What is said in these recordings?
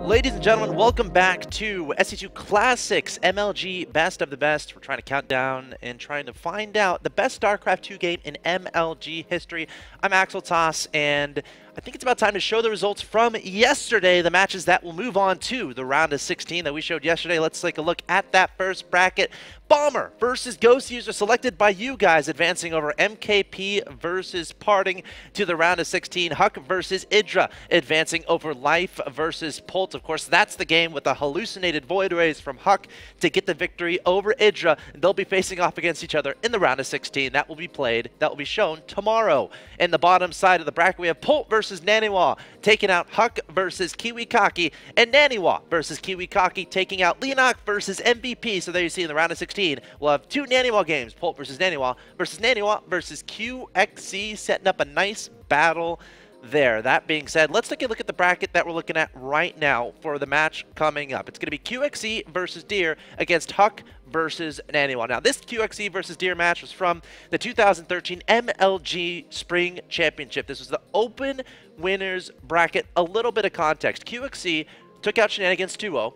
Ladies and gentlemen, welcome back to SC2 Classics MLG Best of the Best. We're trying to count down and trying to find out the best StarCraft 2 game in MLG history. I'm Axeltoss, and I think it's about time to show the results from yesterday, the matches that will move on to the round of 16 that we showed yesterday. Let's take a look at that first bracket. Bomber versus Ghost User selected by you guys, advancing over MKP versus Parting to the round of 16. Huck versus Idra advancing over Life versus Pult. Of course, that's the game with the hallucinated Void Rays from Huck to get the victory over Idra. They'll be facing off against each other in the round of 16. That will be played, that will be shown tomorrow. In the bottom side of the bracket, we have Pult versus Naniwa taking out Huck versus Kiwikaki, and Naniwa versus Kiwikaki taking out Leonok versus MVP. So there you see in the round of 16. We'll have two Naniwa games, Pult versus Naniwa versus QXC, setting up a nice battle there. That being said, let's take a look at the bracket that we're looking at right now for the match coming up. It's going to be QXC versus Deer against Huck versus Naniwa. Now, this QXC versus Deer match was from the 2013 MLG Spring Championship. This was the open winners bracket. A little bit of context. QXC took out Shenanigans 2-0,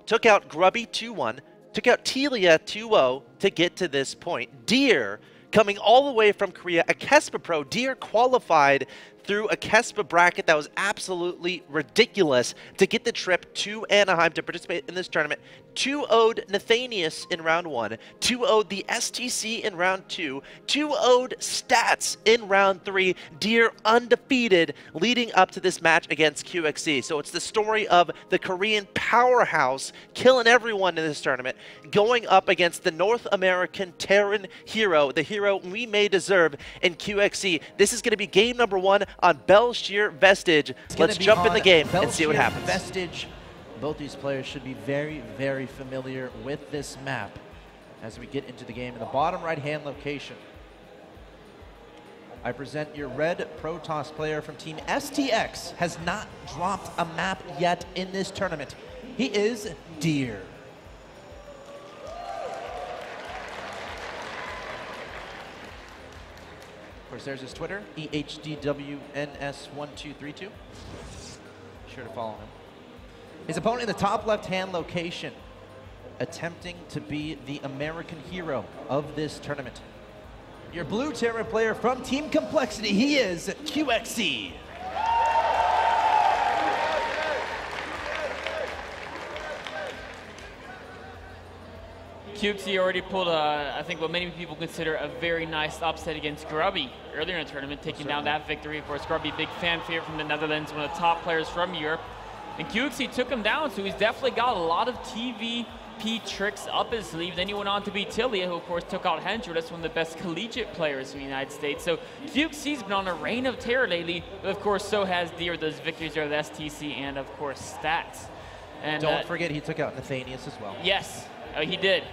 took out Grubby 2-1, took out Telia 2-0 to get to this point. Deer, coming all the way from Korea, a Kespa Pro. Deer qualified through a Kespa bracket that was absolutely ridiculous to get the trip to Anaheim to participate in this tournament. 2-0'd Nathanius in round 1, 2-0'd the STC in round 2, 2-0'd Stats in round 3. Deer undefeated leading up to this match against QXC. So it's the story of the Korean powerhouse killing everyone in this tournament, going up against the North American Terran hero, the hero we may deserve in QXC. This is going to be game number 1 on Belshear Vestige. Let's jump in the game and see what happens. Vestige. Both these players should be very, very familiar with this map as we get into the game. In the bottom right-hand location, I present your red Protoss player from Team STX. Has not dropped a map yet in this tournament. He is Deer. Of course, there's his Twitter, EHDWNS1232. Sure to follow him. His opponent in the top left-hand location, attempting to be the American hero of this tournament. Your blue Terra player from Team Complexity, he is QXC. QXC already pulled, I think, what many people consider a very nice upset against Grubby earlier in the tournament, taking down that victory. Of course, Grubby, big fan favorite from the Netherlands, one of the top players from Europe. And QXC took him down, so he's definitely got a lot of TVP tricks up his sleeve. Then he went on to beat Tilia, who, of course, took out Hendra. That's one of the best collegiate players in the United States. So QXC's been on a reign of terror lately, but, of course, so has Deer. Those victories are the STC and, of course, Stats. And don't forget he took out Nathanius as well. Yes, he did.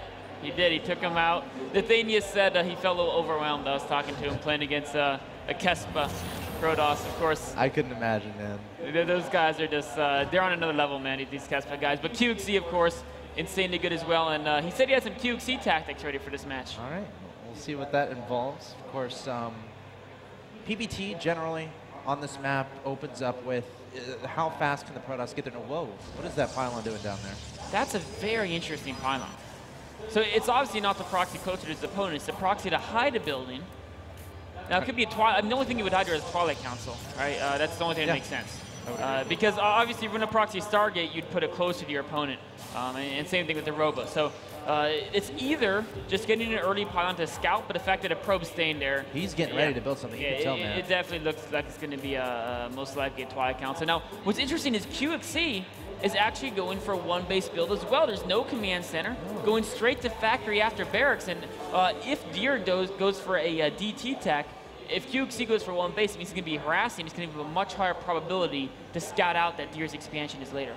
He did. He took him out. Nathanius said he felt a little overwhelmed. I was talking to him, playing against a Kespa Protoss, of course. I couldn't imagine, man. Those guys are just, they're on another level, man, these Kespa guys. But QXC, of course, insanely good as well. And he said he had some QXC tactics ready for this match. All right. We'll see what that involves. Of course, PBT generally on this map opens up with how fast can the Protoss get there? No, whoa, what is that pylon doing down there? That's a very interesting pylon. So it's obviously not the proxy closer to his opponent. It's the proxy to hide a building. Now, it could be a Twilight. I mean, the only thing you would hide here is Twilight Council, right? That's the only thing that makes sense. Because obviously, if you're going to proxy Stargate, you'd put it closer to your opponent. And same thing with the Robo. So it's either just getting an early pylon to scout, but the fact that a probe's staying there. He's getting ready to build something. You can tell, man. It definitely looks like it's going to be most likely a Twilight Council. Now, what's interesting is QXC is actually going for a one-base build as well. There's no command center, going straight to factory after barracks. And if Deer goes for a DT tech, if QXC goes for one base, it means he's going to be harassing. He's going to have a much higher probability to scout out that Deer's expansion is later.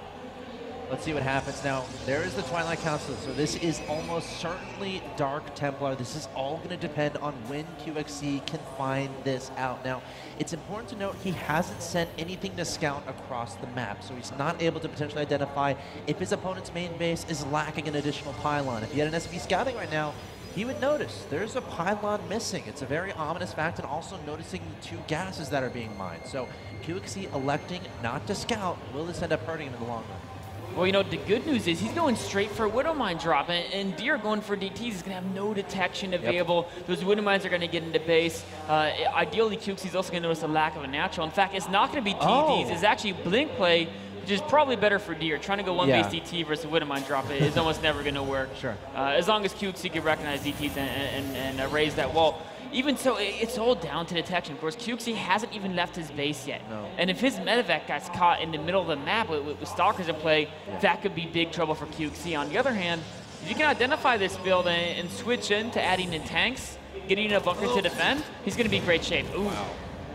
Let's see what happens now. There is the Twilight Council, so this is almost certainly Dark Templar. This is all going to depend on when QXC can find this out. Now, it's important to note he hasn't sent anything to scout across the map, so he's not able to potentially identify if his opponent's main base is lacking an additional pylon. If he had an SV scouting right now, he would notice there's a pylon missing. It's a very ominous fact, and also noticing the 2 gases that are being mined. So QXC electing not to scout. Will this end up hurting him in the long run? Well, you know, the good news is he's going straight for a Widow Mine drop, and Deer going for DTs. He's going to have no detection available. Yep. Those Widow Mines are going to get into base. Ideally, QXC is also going to notice a lack of a natural. In fact, it's not going to be DTs. It's actually blink play, which is probably better for Deer. Trying to go one base DT versus a Widow Mine drop is almost never going to work. Sure. As long as QXC can recognize DTs and raise that wall. Even so, it's all down to detection. Of course, QXC hasn't even left his base yet. No. And if his medevac gets caught in the middle of the map with Stalkers in play, that could be big trouble for QXC. On the other hand, if you can identify this build and switch into adding in tanks, getting in a bunker to defend, he's going to be in great shape. Ooh. Wow.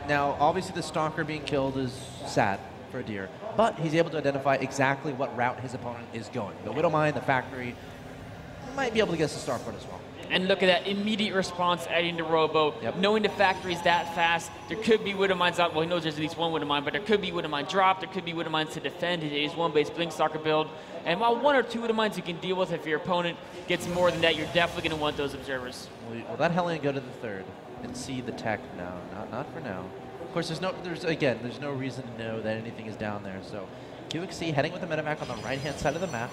Now, obviously, the Stalker being killed is sad for Deer, but he's able to identify exactly what route his opponent is going. The Widow Mine, the factory, might be able to get us a starport as well. And look at that immediate response adding to Robo. Knowing the factory's that fast, there could be Widow Mines out. Well, he knows there's at least one Widow Mine, but there could be Widow Mine drop. There could be Widow Mines to defend. It is one base Blink Stalker build. And while 1 or 2 Widow Mines you can deal with, if your opponent gets more than that, you're definitely going to want those observers. Will that Hellion go to the 3rd and see the tech? No, not for now. Of course, there's no reason to know that anything is down there. So QXC heading with the medevac on the right-hand side of the map.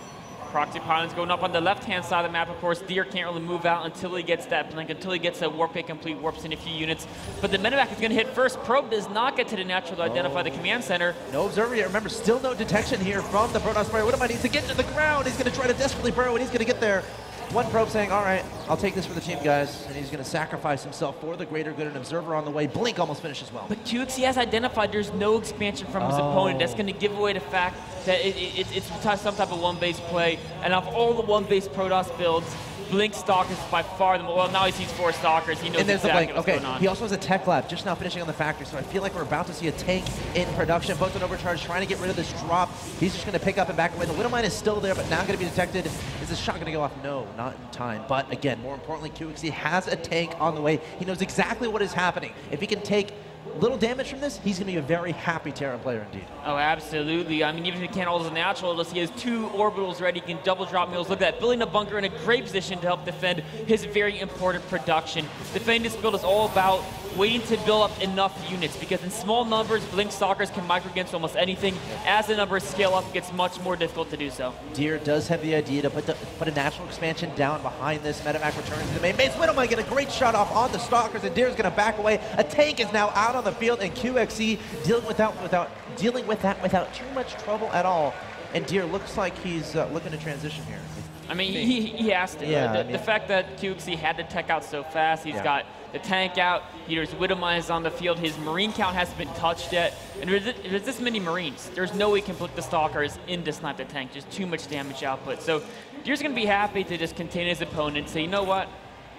Proxy pylons going up on the left-hand side of the map. Of course, Deer can't really move out until he gets that blink, until he gets a warp pick complete, warps in a few units. But the medevac is going to hit first. Probe does not get to the natural to identify the command center. No observer yet. Remember, still no detection here from the Protoss player. What am I need to get to the ground? He's going to try to desperately burrow, and he's going to get there. One probe saying, all right, I'll take this for the team, guys. And he's going to sacrifice himself for the greater good. An observer on the way. Blink almost finishes well. But QXC has identified there's no expansion from his opponent. That's going to give away the fact that it's some type of one-base play. And of all the one-base Protoss builds, Blink Stalkers by far the most. Well, now he sees 4 Stalkers. He knows exactly what's going on. He also has a tech lab just now finishing on the factory, so I feel like we're about to see a tank in production. Both an overcharge, trying to get rid of this drop. He's just going to pick up and back away. The Widow Mine is still there, but now going to be detected. Is this shot going to go off? No, not in time. But again, more importantly, QXC has a tank on the way. He knows exactly what is happening. If he can take little damage from this, he's going to be a very happy Terran player indeed. Oh, absolutely. I mean, even if he can't hold his natural, he has 2 orbitals ready. He can double drop meals. Look at that. Building a bunker in a great position to help defend his very important production. Defending this build is all about waiting to build up enough units, because in small numbers, Blink Stalkers can micro against almost anything. As the numbers scale up, it gets much more difficult to do so. Deer does have the idea to put a natural expansion down behind this. Medevac returns to the main base. Widow might get a great shot off on the Stalkers, and Deer's going to back away. A tank is now out on the field, and QXC dealing with that without too much trouble at all. And Deer looks like he's looking to transition here. I mean, he has to. Yeah, the fact that QXC had to tech out so fast, he's got the tank out, there's Widow Mines on the field, his Marine count hasn't been touched yet, and there's this many Marines. There's no way he can put the Stalkers in to snipe the tank, just too much damage output. So Deer's going to be happy to just contain his opponent, say, you know what,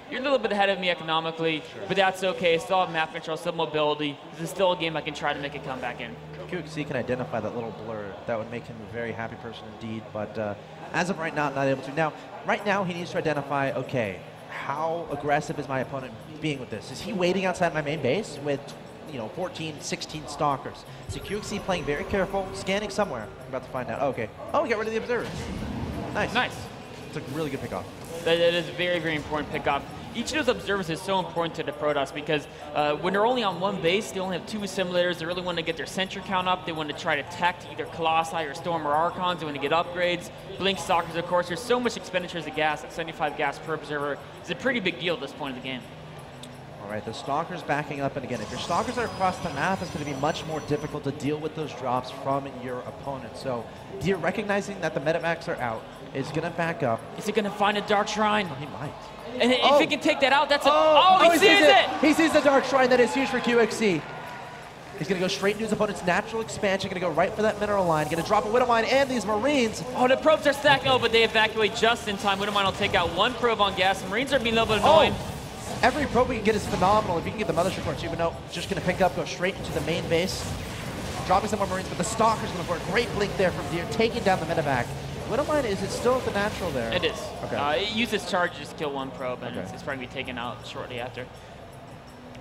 you're a little bit ahead of me economically, but that's okay. I still have map control, still mobility. This is still a game I can try to make a comeback in. QXC can identify that little blur. That would make him a very happy person indeed, but as of right now, not able to. Now, right now, he needs to identify, okay, how aggressive is my opponent being with this? Is he waiting outside my main base with, 14, 16 Stalkers? So QXC playing very careful, scanning somewhere. I'm about to find out. Okay. Oh, we got rid of the observer. Nice. Nice. It's a really good pickoff. That is a very, very important pickoff. Each of those observers is so important to the Protoss because when they're only on one base, they only have 2 assimilators. They really want to get their sentry count up. They want to try to tech either Colossi or Storm or Archons. They want to get upgrades. Blink Stalkers, of course. There's so much expenditures of gas. At 75 gas per observer is a pretty big deal at this point of the game. All right, the Stalkers backing up, and again, if your Stalkers are across the map, it's going to be much more difficult to deal with those drops from your opponent. So, Deer, recognizing that the medevacs are out, is going to back up. Is he going to find a Dark Shrine? Oh, he might. And if he can take that out, that's he sees it! He sees the Dark Shrine. That is huge for QXC. He's going to go straight into his opponent's natural expansion, going to go right for that mineral line, going to drop a Widow Mine and these Marines. Oh, the probes are stacked. Oh, but they evacuate just in time. Widow Mine will take out 1 probe on gas. Marines are being a little bit annoying. Every probe we can get is phenomenal. If you can get the mothership parts, even though it's just going to pick up, go straight into the main base, dropping some more Marines, but the Stalker's going to put a great blink there from Deer, taking down the medevac. Widow Mine, is it still at the natural there? It is. Okay. It uses charge to just kill 1 probe, and it's probably be taken out shortly after.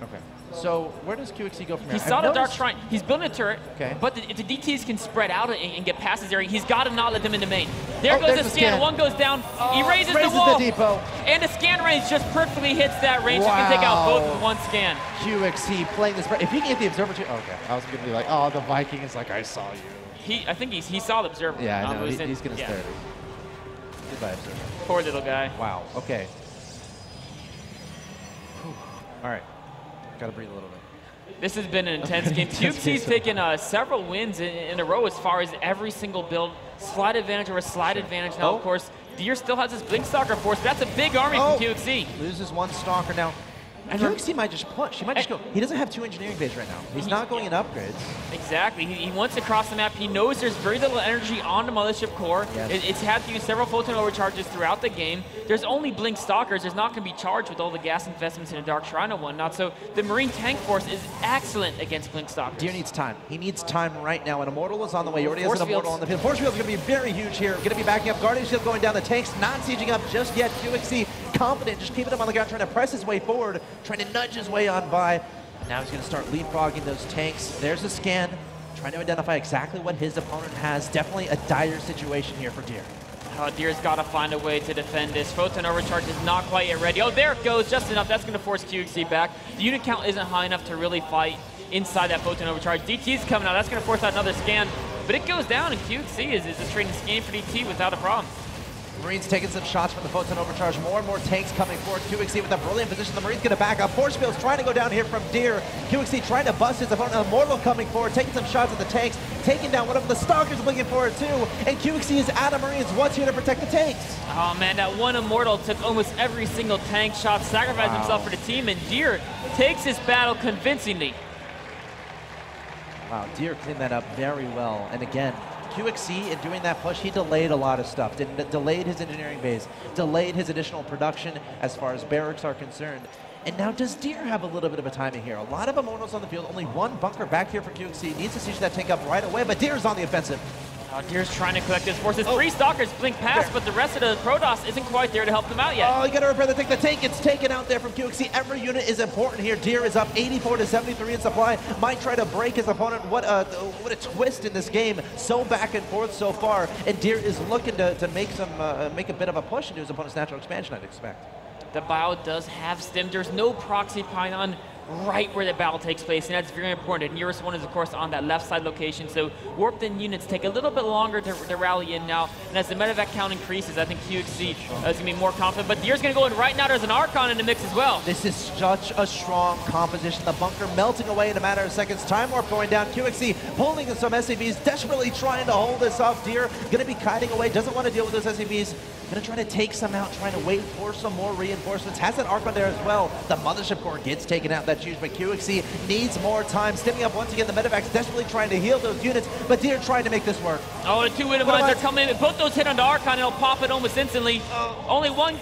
Okay. So where does QXC go from here? He saw the Dark Shrine. He's building a turret, okay. But if the DTs can spread out and get past his area, he's got to not let them into main. There there's goes the scan. One goes down. He raises the wall. The depot. And the scan range just perfectly hits that range. Wow. You can take out both with one scan. QXC playing this. If he can get the observatory. Okay, I was going to be like, oh, the Viking is like, I saw you. I think he saw the observer. Yeah, I know. He's going to stare at me. Goodbye, observer. Poor little guy. Wow. Okay. All right. Got to breathe a little bit. This has been an intense game. QXC's taken several wins in a row as far as every single build. Slide advantage over slide advantage. Now, of course, Deer still has his Blink Stalker force. That's a big army from QXC. Loses one Stalker now. And QXC might just push. He might just go. He doesn't have 2 engineering bays right now. He's not going in upgrades. Exactly. He wants to cross the map. He knows there's very little energy on the Mothership core. Yes. It's had to use several photon overcharges throughout the game. There's only Blink Stalkers. There's not going to be charged with all the gas investments in a Dark Shrine and whatnot. So the Marine tank force is excellent against Blink Stalkers. Deer needs time. He needs time right now. An Immortal is on the way. He already has an Immortal on the field. Force Field's going to be very huge here. Going to be backing up. Guardian Shield going down. The tanks not sieging up just yet. QXC confident, just keeping him on the ground, trying to press his way forward, trying to nudge his way on by. Now he's going to start leapfrogging those tanks. There's a scan, trying to identify exactly what his opponent has. Definitely a dire situation here for Deer. Deer's got to find a way to defend this. Photon Overcharge is not quite yet ready. Oh, there it goes, just enough. That's going to force QXC back. The unit count isn't high enough to really fight inside that Photon Overcharge. DT's coming out. That's going to force out another scan. But it goes down, and QXC is a trading scan for DT without a problem. Marines taking some shots from the Photon Overcharge. More and more tanks coming forward. QXC with a brilliant position. The Marines going to back up. Force Field's trying to go down here from Deer. QXC trying to bust his opponent. Immortal coming forward, taking some shots at the tanks, taking down one of the Stalkers blinking forward too. And QXC is out of Marines. What's here to protect the tanks? Oh man, that one Immortal took almost every single tank shot, sacrificed himself for the team, and Deer takes this battle convincingly. Wow, Deer cleaned that up very well. And again, QXC, in doing that push, he delayed a lot of stuff. Delayed his engineering base, delayed his additional production as far as barracks are concerned. And now does Deer have a little bit of a timing here? A lot of Immortals on the field, only one bunker back here for QXC. Needs to siege that tank up right away, but Deer's on the offensive. Deer's trying to collect his forces. 3 Stalkers blink past, but the rest of the Protoss isn't quite there to help them out yet. Oh, you gotta repair the tank. The tank gets taken out there from QXC. Every unit is important here. Deer is up 84 to 73 in supply. Might try to break his opponent. What a twist in this game. So back and forth so far. And Deer is looking to make a bit of a push into his opponent's natural expansion, I'd expect. The bio does have stim. There's no proxy pylon right where the battle takes place, and that's very important. The nearest one is, of course, on that left side location, so warped-in units take a little bit longer to rally in now, and as the medevac count increases, I think QXC is going to be more confident, but Deer's going to go in right now. There's an Archon in the mix as well. This is such a strong composition. The bunker melting away in a matter of seconds. Time warp going down. QXC pulling in some SCVs, desperately trying to hold this off. Deer going to be kiting away, doesn't want to deal with those SCVs. Going to try to take some out, trying to wait for some more reinforcements. Has an Archon there as well. The Mothership core gets taken out. That's huge, but QXC needs more time. Stimming up once again. The medevacs desperately trying to heal those units, but Deer trying to make this work. Oh, the 2 Wintermines are coming in. Both those hit on the Archon, it'll pop it almost instantly. Only one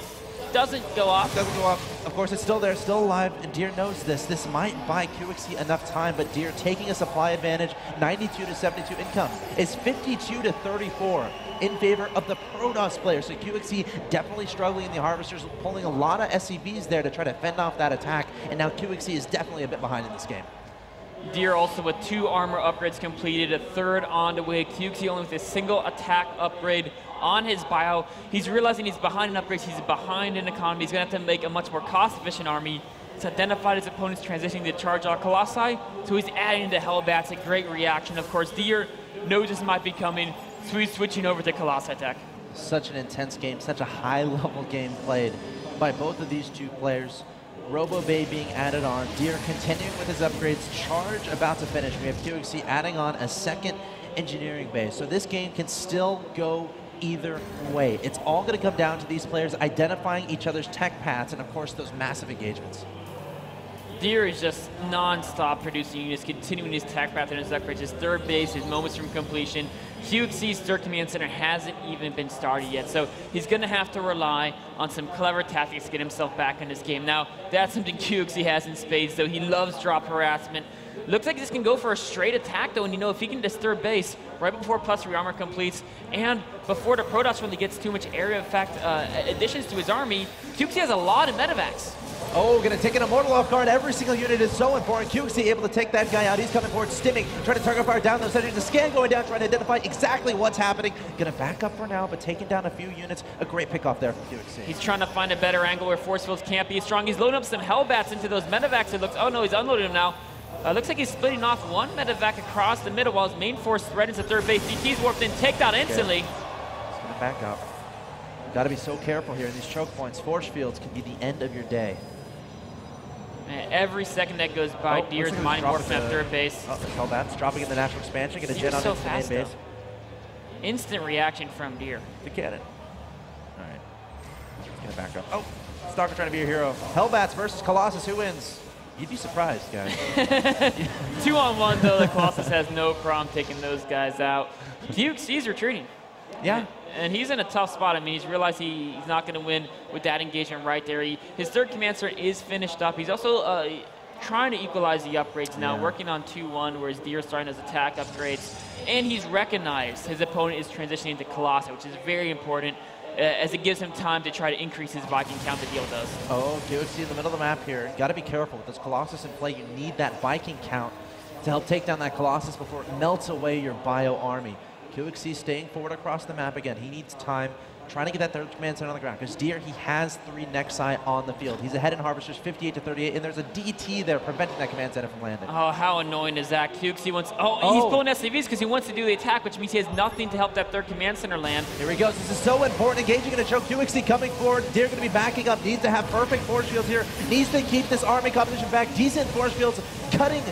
doesn't go off. Doesn't go off. Of course, it's still there, still alive, and Deer knows this. This might buy QXC enough time, but Deer taking a supply advantage. 92 to 72 income is 52 to 34 in favor of the Protoss players. So QXC definitely struggling in the Harvesters, pulling a lot of SCVs there to try to fend off that attack, and now QXC is definitely a bit behind in this game. Deer also with 2 armor upgrades completed, a 3rd on the way. QXC only with a single attack upgrade on his bio. He's realizing he's behind in upgrades, he's behind in economy. He's going to have to make a much more cost-efficient army. He's identified his opponents transitioning to charge on Colossi, so he's adding the Hellbats. A great reaction. Of course, Deer knows this might be coming, so he's switching over to Colossi attack. Such an intense game, such a high-level game played by both of these 2 players. Robo Bay being added on, Deer continuing with his upgrades, Charge about to finish. We have QXC adding on a 2nd engineering base. So this game can still go either way. It's all going to come down to these players identifying each other's tech paths and, of course, those massive engagements. Deer is just non-stop producing units, continuing his tech path and his upgrades. His 3rd base, his moments from completion. QXC's 3rd command center hasn't even been started yet, so he's going to have to rely on some clever tactics to get himself back in this game. Now, that's something QXC has in spades, though. He loves drop harassment. Looks like he's going to go for a straight attack, though, and if he can get 3rd base right before +3 armor completes, and before the Protoss really gets too much area effect additions to his army, QXC has a lot of medevacs. Oh, gonna take an Immortal off guard. Every single unit is so important. QXC able to take that guy out. He's coming forward, stimming, trying to target fire down those edges. The scan going down, trying to identify exactly what's happening. Gonna back up for now, but taking down a few units. A great pick off there from QXC. He's trying to find a better angle where force fields can't be as strong. He's loading up some Hellbats into those medevacs. It looks, oh no, he's unloading them now. Looks like he's splitting off one medevac across the middle while his main force threatens the third base. DT's warped in, takedown instantly. He's gonna back up. Got to be so careful here in these choke points. Force fields can be the end of your day. Man, every second that goes by, Deer's mining warp from that third base. Oh, Hellbats dropping in the natural expansion, gonna jet on so into the fast, main base. Instant reaction from Deer. The cannon. All right. He's gonna back up. Oh, Stalker trying to be a hero. Hellbats versus Colossus, who wins? You'd be surprised, guys. 2-on-1 though, the Colossus has no problem taking those guys out. QXC's retreating. Yeah. And he's in a tough spot. I mean, he's realized he's not going to win with that engagement right there. His third command center is finished up. He's also trying to equalize the upgrades now, working on 2-1, whereas Deer starting his attack upgrades. And he's recognized his opponent is transitioning to Colossus, which is very important, as it gives him time to try to increase his Viking count the deal does. Oh, QXC in the middle of the map here. Got to be careful with this Colossus in play. You need that Viking count to help take down that Colossus before it melts away your bio army. QXC staying forward across the map again. He needs time, trying to get that third command center on the ground. Because Deer, he has 3 Nexi on the field. He's ahead in Harvesters 58-38, and there's a DT there preventing that command center from landing. Oh, how annoying is that? QXC wants, he's pulling SCVs because he wants to do the attack, which means he has nothing to help that third command center land. Here he goes. This is so important. Engaging in a choke. QXC coming forward. Deer going to be backing up. Needs to have perfect force fields here. Needs to keep this army composition back. Decent force fields, cutting,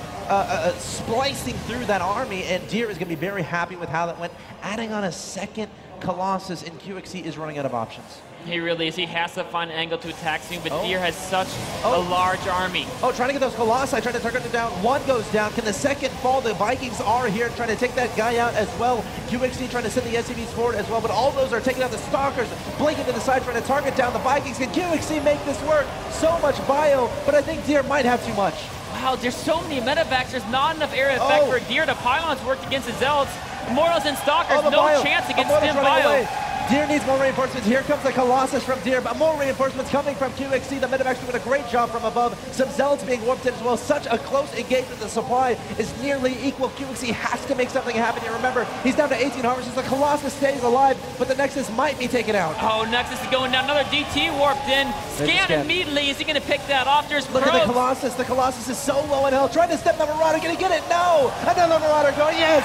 splicing through that army, and Deer is going to be very happy with how that went. Adding on a second Colossus, and QXC is running out of options. He really is. He has to find an angle to attack soon, but Deer has such a large army. Oh, trying to get those Colossi, trying to target them down. One goes down. Can the second fall? The Vikings are here trying to take that guy out as well. QXC trying to send the SCVs forward as well, but all those are taking out the Stalkers, blinking to the side, trying to target down the Vikings. Can QXC make this work? So much bio, but I think Deer might have too much. Wow, there's so many medevacs. There's not enough area effect for Deer. The pylons worked against the Zealots. Immortals and Stalkers, no chance against Stim Bio. Deer needs more reinforcements. Here comes the Colossus from Deer, but more reinforcements coming from QXC. The medevacs doing a great job from above. Some Zealots being warped in as well. Such a close engagement. The supply is nearly equal. QXC has to make something happen here. Remember, he's down to 18 Harvesters. The Colossus stays alive, but the Nexus might be taken out. Oh, Nexus is going down. Another DT warped in. Scan immediately. Is he going to pick that off? There's Look at the Colossus. The Colossus is so low in health. Trying to step the Marauder. Going to get it? No! Another Marauder going. Yes!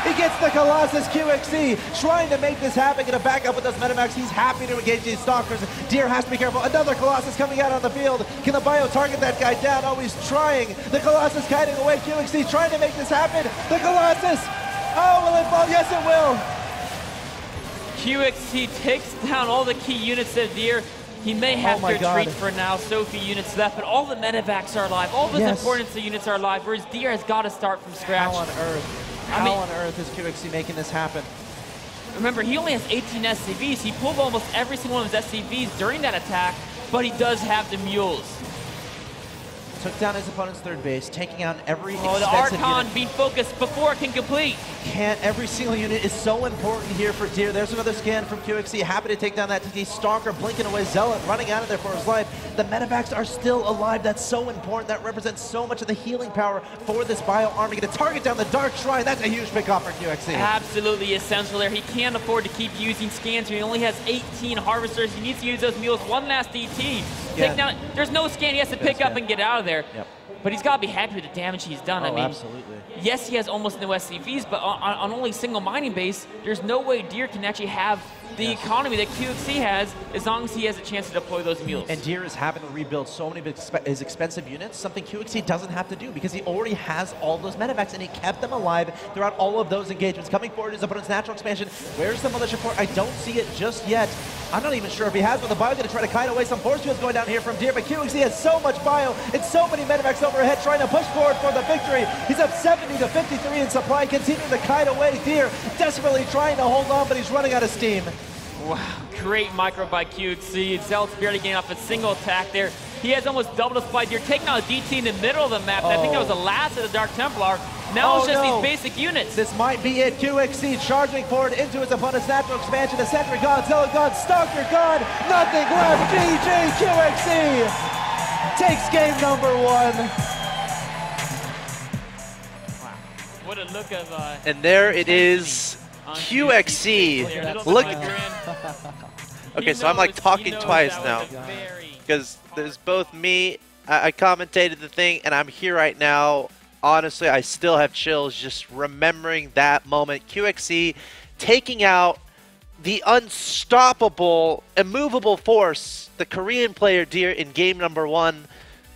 He gets the Colossus. QXC trying to make this happen. Going to back up with those Medimax. He's happy to engage these Stalkers. Deer has to be careful. Another Colossus coming out on the field. Can the Bio target that guy down? Oh, he's trying. The Colossus kiting away. QXC trying to make this happen. The Colossus. Oh, will it fall? Yes, it will. QXC takes down all the key units of Deer. He may have to retreat for now. So few units left, but all the medevacs are alive. All those important units are alive, whereas Deer has got to start from scratch. How on earth? How on earth is QXC making this happen? Remember, he only has 18 SCVs. He pulled almost every single one of his SCVs during that attack, but he does have the mules. Took down his opponent's third base, taking out every the Archon being focused before it can complete. Every single unit is so important here for Deer. There's another scan from QXC. Happy to take down that TT. Stalker blinking away. Zealot running out of there for his life. The medevacs are still alive. That's so important. That represents so much of the healing power for this Bio army. Going to target down the Dark Shrine. That's a huge pickoff for QXC. Absolutely essential there. He can't afford to keep using scans. He only has 18 Harvesters. He needs to use those mules. One last DT. Take down. There's no scan. He has to pick up and get out of there. Yep. But he's got to be happy with the damage he's done. I mean, absolutely. Yes, he has almost no SCVs, but on only single mining base, there's no way Deer can actually have the economy that QXC has as long as he has a chance to deploy those mules. And Deer is having to rebuild so many of his expensive units, something QXC doesn't have to do because he already has all those medevacs and he kept them alive throughout all of those engagements. Coming forward his opponent's natural expansion. Where's the militia port? I don't see it just yet. I'm not even sure if he has, but the Bio going to try to kite away some force fields going down here from Deer, but QXC has so much Bio and so many medevacs overhead trying to push forward for the victory. He's up 70-53 in supply, continuing to kite away. Deer desperately trying to hold on, but he's running out of steam. Wow, great micro by QXC. Zealot's barely getting off a single attack there. He has almost double the supply. Deer taking out a DT in the middle of the map. I think that was the last of the Dark Templar. Now it's just these basic units. This might be it. QXC charging forward into his opponent's natural expansion. The Sentry gone, Zealot gone, Stalker gone, nothing left. GG QXC. takes game number 1. Wow. What a look of And there it is, QXC. Look. Okay, so I'm like talking twice now because there's both me. I commentated the thing, and I'm here right now. Honestly, I still have chills just remembering that moment. QXC taking out the unstoppable, immovable force, the Korean player Deer in game number 1.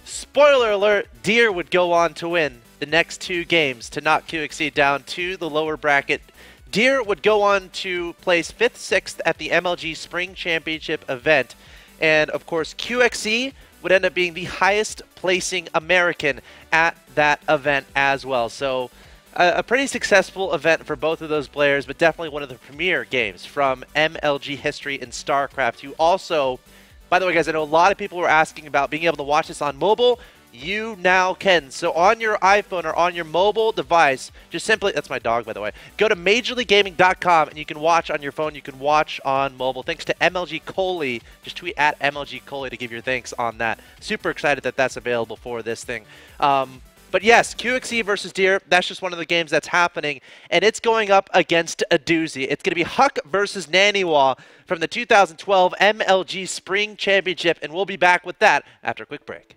Spoiler alert, Deer would go on to win the next 2 games to knock QXC down to the lower bracket. Deer would go on to place 5th, 6th at the MLG Spring Championship event. And of course, QXC would end up being the highest placing American at that event as well. So a pretty successful event for both of those players, but definitely one of the premier games from MLG history in StarCraft. You also, by the way, guys, I know a lot of people were asking about being able to watch this on mobile. You now can. So on your iPhone or on your mobile device, just simply, that's my dog, by the way, go to MajorLeagueGaming.com and you can watch on your phone. You can watch on mobile. Thanks to MLG Coley. Just tweet at MLG Coley to give your thanks on that. Super excited that that's available for this thing. But yes, QXC versus Deer, that's just one of the games that's happening, and it's going up against a doozy. It's going to be Huck versus Naniwa from the 2012 MLG Spring Championship, and we'll be back with that after a quick break.